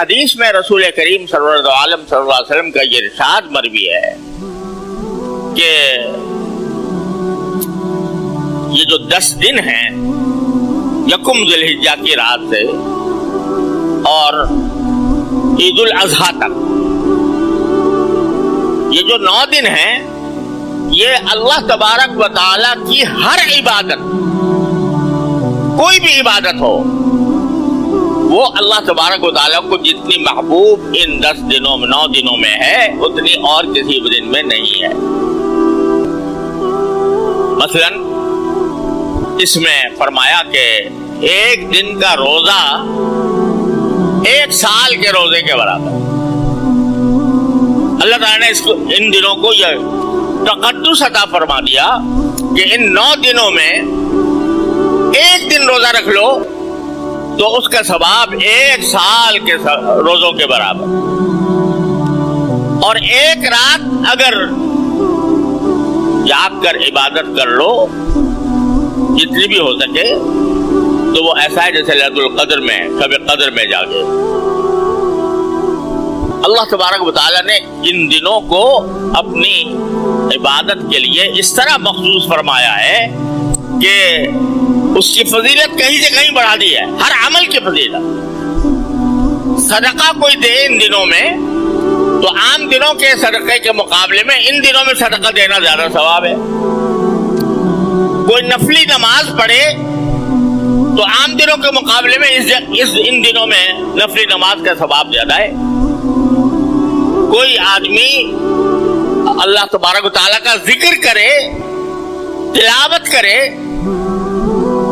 حدیث میں رسول کریم صلی اللہ علیہ وسلم کا یہ ارشاد مروی ہے کہ یہ جو 10 دن ہیں یکم ذی الحجہ کی رات سے اور عید الاضحیٰ تک، یہ جو 9 دن ہیں یہ اللہ تبارک و تعالی کی ہر عبادت، کوئی بھی عبادت ہو، وہ اللہ تبارک و تعالیٰ کو جتنی محبوب ان 10 دنوں میں 9 دنوں میں ہے اتنی اور کسی دن میں نہیں ہے۔ مثلا اس میں فرمایا کہ ایک دن کا روزہ 1 سال کے روزے کے برابر۔ اللہ تعالیٰ نے ان دنوں کو یہ تقدس عطا فرما دیا کہ ان 9 دنوں میں ایک دن روزہ رکھ لو تو اس کا ثواب 1 سال کے روزوں کے برابر، اور ایک رات اگر جاگ کر عبادت کر لو جتنی بھی ہو سکے تو وہ ایسا ہے جیسے لیلۃ القدر میں شب قدر میں جاگے۔ اللہ تبارک و تعالیٰ نے ان دنوں کو اپنی عبادت کے لیے اس طرح مخصوص فرمایا ہے کہ اس کی فضیلت کہیں سے کہیں بڑھا دی ہے، ہر عمل کی فضیلت۔ صدقہ کوئی دے ان دنوں میں تو عام دنوں کے صدقے کے مقابلے میں ان دنوں میں صدقہ دینا زیادہ ثواب ہے۔ کوئی نفلی نماز پڑھے تو عام دنوں کے مقابلے میں ان دنوں میں نفلی نماز کا ثواب زیادہ ہے۔ کوئی آدمی اللہ تبارک و تعالیٰ کا ذکر کرے، تلاوت کرے،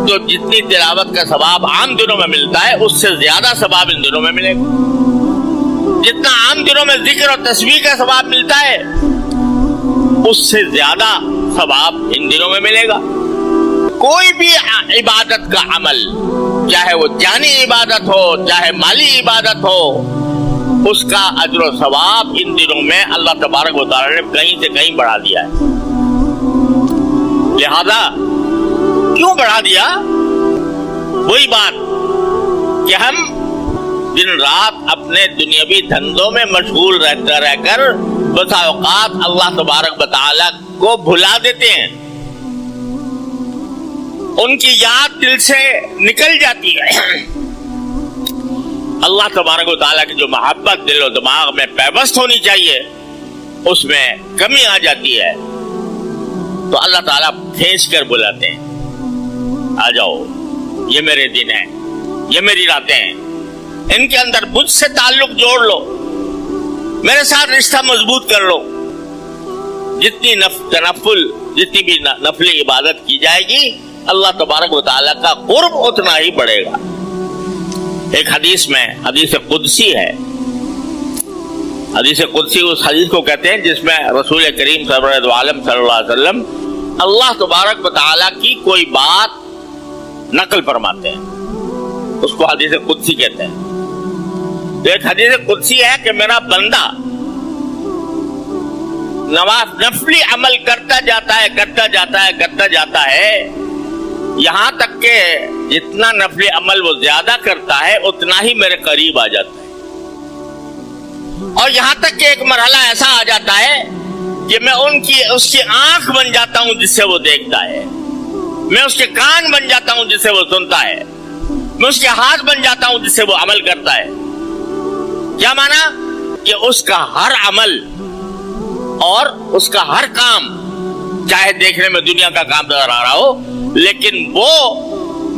تو جتنی تلاوت کا ثواب عام دنوں میں ملتا ہے اس سے زیادہ ثواب ان دنوں میں ملے گا۔ جتنا عام دنوں میں ذکر اور تسبیح کا ثواب ملتا ہے اس سے زیادہ ثواب ان دنوں میں ملے گا۔ کوئی بھی عبادت کا عمل، چاہے وہ جانی عبادت ہو چاہے مالی عبادت ہو، اس کا اجر و ثواب ان دنوں میں اللہ تبارک و تعالی نے کہیں سے کہیں بڑھا دیا ہے۔ لہذا کیوں بڑھا دیا؟ وہی بات کہ ہم دن رات اپنے دنیاوی دھندوں میں مشغول رہ کر بسا اوقات اللہ تبارک و تعالی کو بھلا دیتے ہیں، ان کی یاد دل سے نکل جاتی ہے۔ اللہ تبارک و تعالیٰ کی جو محبت دل و دماغ میں پیوست ہونی چاہیے اس میں کمی آ جاتی ہے، تو اللہ تعالیٰ کھینچ کر بلاتے ہیں، آ جاؤ، یہ میرے دن ہیں، یہ میری راتیں ہیں، ان کے اندر مجھ سے تعلق جوڑ لو، میرے ساتھ رشتہ مضبوط کر لو۔ جتنی جتنی بھی نفلی عبادت کی جائے گی اللہ تبارک و تعالیٰ کا قرب اتنا ہی بڑھے گا۔ ایک حدیث میں حدیث قدسی ہے، حدیث قدسی اس حدیث کو کہتے ہیں جس میں رسول کریم صلی اللہ علیہ وسلم اللہ تبارک و تعالیٰ کی کوئی بات نقل فرماتے ہیں، اس کو حدیث قدسی کہتے ہیں۔ تو ایک حدیث قدسی ہے کہ میرا بندہ نفلی عمل کرتا جاتا ہے یہاں تک کہ جتنا نفلی عمل وہ زیادہ کرتا ہے اتنا ہی میرے قریب آ جاتا ہے، اور یہاں تک کہ ایک مرحلہ ایسا آ جاتا ہے کہ میں اس کی آنکھ بن جاتا ہوں جس سے وہ دیکھتا ہے، میں اس کے کان بن جاتا ہوں جس سے وہ سنتا ہے، میں اس کے ہاتھ بن جاتا ہوں جس سے وہ عمل کرتا ہے۔ کیا مانا؟ کہ اس کا ہر عمل اور اس کا ہر کام، چاہے دیکھنے میں دنیا کا کام نظر آ رہا ہو لیکن وہ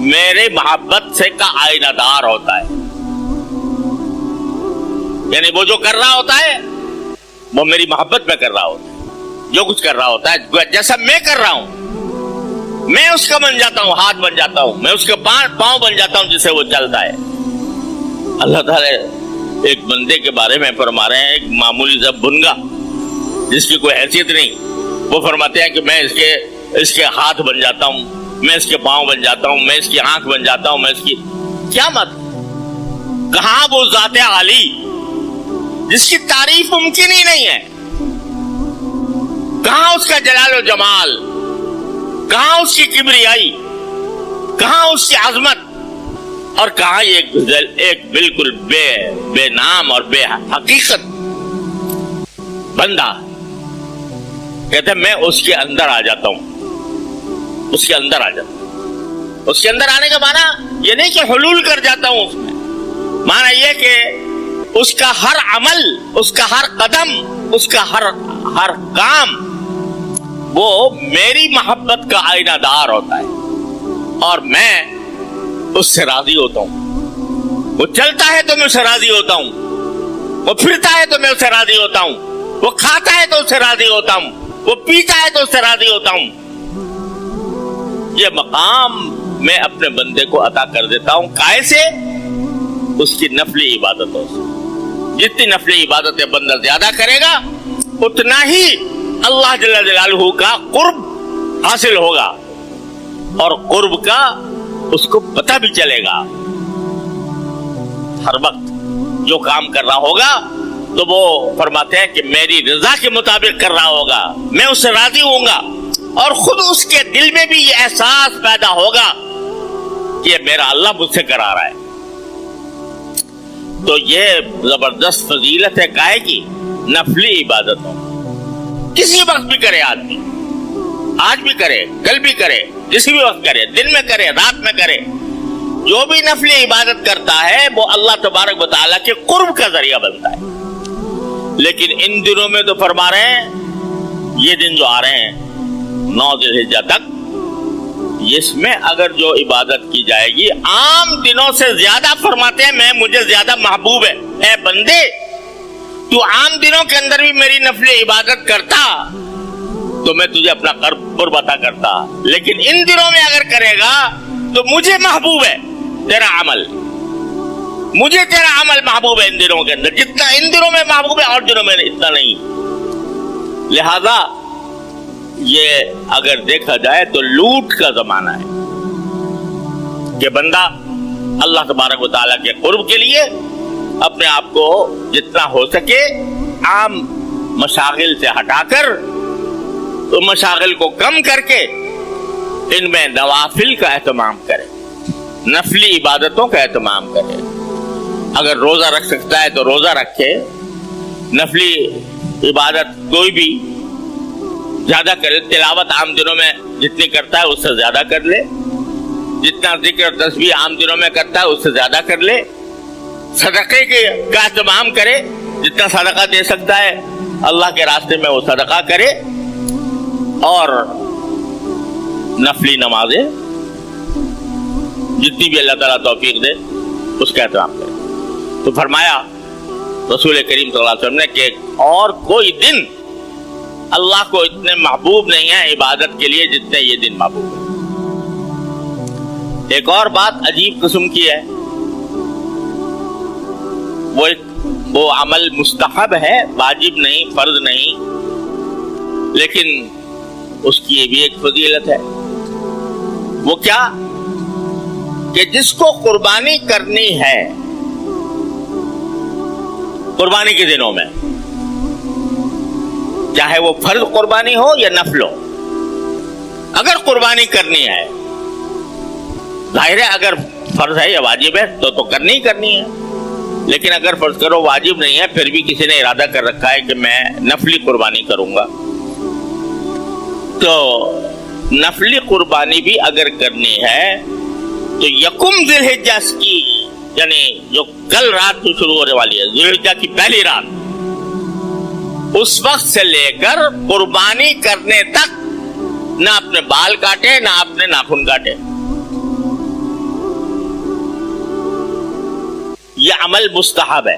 میرے محبت سے کا آئینہ دار ہوتا ہے، یعنی وہ جو کر رہا ہوتا ہے وہ میری محبت میں کر رہا ہوتا ہے، جو کچھ کر رہا ہوتا ہے جیسا میں کر رہا ہوں میں اس کا بن جاتا ہوں، ہاتھ بن جاتا ہوں، میں اس کے پاؤں بن جاتا ہوں جس سے وہ چلتا ہے۔ اللہ تعالیٰ ایک بندے کے بارے میں فرما رہے ہیں، ایک معمولی سا بنگا جس کی کوئی حیثیت نہیں، وہ فرماتے ہیں کہ میں اس کے ہاتھ بن جاتا ہوں، میں اس کے پاؤں بن جاتا ہوں، میں اس کی آنکھ بن جاتا ہوں، میں اس کی کیا کہاں وہ ذات عالی جس کی تعریف ممکن ہی نہیں ہے، کہاں اس کا جلال و جمال، کہاں اس کی کبریائی، کہاں اس کی عظمت، اور کہا یہ ایک بالکل بے نام اور بے حقیقت بندہ. کہتے میں اس کے اندر آ جاتا ہوں, اس کے اندر آ جاتا ہوں. اس کے اندر آنے کا معنی یہ نہیں کہ حلول کر جاتا ہوں اس میں, معنی یہ کہ اس کا ہر عمل, اس کا ہر قدم, اس کا ہر کام وہ میری محبت کا آئینہ دار ہوتا ہے اور میں اس سے راضی ہوتا ہوں. وہ چلتا ہے تو میں اس سے راضی ہوتا ہوں, وہ پھرتا ہے تو میں اس سے راضی ہوتا ہوں, وہ کھاتا ہے تو اس سے راضی ہوتا ہوں, وہ پیتا ہے تو اس سے راضی ہوتا ہوں. یہ مقام میں اپنے بندے کو عطا کر دیتا ہوں. کیسے؟ اس کی نفلی عبادتوں سے. جتنی نفلی عبادتیں بندہ زیادہ کرے گا اتنا ہی اللہ جل جلالہ کا قرب حاصل ہوگا, اور قرب کا اس کو پتہ بھی چلے گا. ہر وقت جو کام کر رہا ہوگا تو وہ فرماتے ہیں کہ میری رضا کے مطابق کر رہا ہوگا, میں اس سے راضی ہوں گا, اور خود اس کے دل میں بھی یہ احساس پیدا ہوگا کہ میرا اللہ مجھ سے کرا رہا ہے. تو یہ زبردست فضیلت ہے کائے کی نفلی عبادتوں. کسی وقت بھی کرے آدمی, آج بھی کرے, کل بھی کرے, کسی بھی وقت کرے, دن میں کرے, رات میں کرے, جو بھی نفلی عبادت کرتا ہے وہ اللہ تبارک و تعالیٰ کے قرب کا ذریعہ بنتا ہے. لیکن ان دنوں میں تو فرما رہے ہیں, یہ دن جو آ رہے ہیں 9 ذی الحجہ تک, اس میں اگر جو عبادت کی جائے گی عام دنوں سے زیادہ, فرماتے ہیں میں مجھے زیادہ محبوب ہے. اے بندے تو عام دنوں کے اندر بھی میری نفلی عبادت کرتا تو میں تجھے اپنا قرب عطا کرتا, لیکن ان دنوں میں اگر کرے گا تو مجھے محبوب ہے تیرا عمل, مجھے تیرا عمل محبوب ہے ان دنوں کے اندر, جتنا ان دنوں میں محبوب ہے اور دنوں میں اتنا نہیں. لہذا یہ اگر دیکھا جائے تو لوٹ کا زمانہ ہے کہ بندہ اللہ تبارک و تعالیٰ کے قرب کے لیے اپنے آپ کو جتنا ہو سکے عام مشاغل سے ہٹا کر, تو مشاغل کو کم کر کے ان میں نوافل کا اہتمام کرے, نفلی عبادتوں کا اہتمام کرے. اگر روزہ رکھ سکتا ہے تو روزہ رکھے, نفلی عبادت کوئی بھی زیادہ کرے, تلاوت عام دنوں میں جتنی کرتا ہے اس سے زیادہ کر لے, جتنا ذکر تسبیح عام دنوں میں کرتا ہے اس سے زیادہ کر لے, صدقے کا اہتمام کرے, جتنا صدقہ دے سکتا ہے اللہ کے راستے میں وہ صدقہ کرے, اور نفلی نمازیں جتنی بھی اللہ تعالیٰ توفیق دے اس کا اہتمام کرے. تو فرمایا رسول کریم صلی اللہ علیہ وسلم نے کہ اور کوئی دن اللہ کو اتنے محبوب نہیں ہے عبادت کے لیے جتنے یہ دن محبوب ہے. ایک اور بات عجیب قسم کی ہے, وہ عمل مستحب ہے, واجب نہیں, فرض نہیں, لیکن اس کی بھی ایک فضیلت ہے. وہ کیا کہ جس کو قربانی کرنی ہے قربانی کے دنوں میں, چاہے وہ فرض قربانی ہو یا نفل ہو, اگر قربانی کرنی ہے, ظاہر ہے اگر فرض ہے یا واجب ہے تو کرنی ہی کرنی ہے, لیکن اگر فرض کرو واجب نہیں ہے پھر بھی کسی نے ارادہ کر رکھا ہے کہ میں نفلی قربانی کروں گا, تو نفلی قربانی بھی اگر کرنی ہے تو یکم ذی الحجہ کی, یعنی جو کل رات کو شروع ہونے والی ہے, ذی الحجہ کی پہلی رات, اس وقت سے لے کر قربانی کرنے تک نہ اپنے بال کاٹے نہ اپنے ناخن کاٹے. یہ عمل مستحب ہے,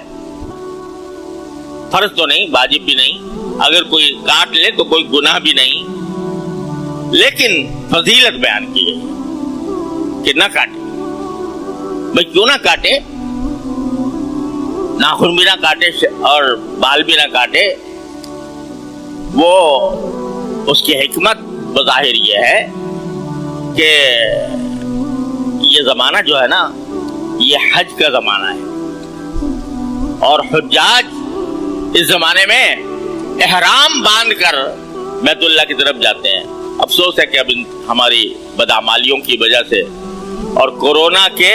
فرض تو نہیں, واجب بھی نہیں. اگر کوئی کاٹ لے تو کوئی گناہ بھی نہیں, لیکن فضیلت بیان کی گئی کہ نہ کاٹے. بھائی کیوں نہ کاٹے, ناخن بھی نہ کاٹے اور بال بھی نہ کاٹے؟ وہ اس کی حکمت بظاہر یہ ہے کہ یہ زمانہ جو ہے نا یہ حج کا زمانہ ہے, اور حجاج اس زمانے میں احرام باندھ کر بیت اللہ کی طرف جاتے ہیں. افسوس ہے کہ اب ہماری بدعمالیوں کی وجہ سے اور کورونا کے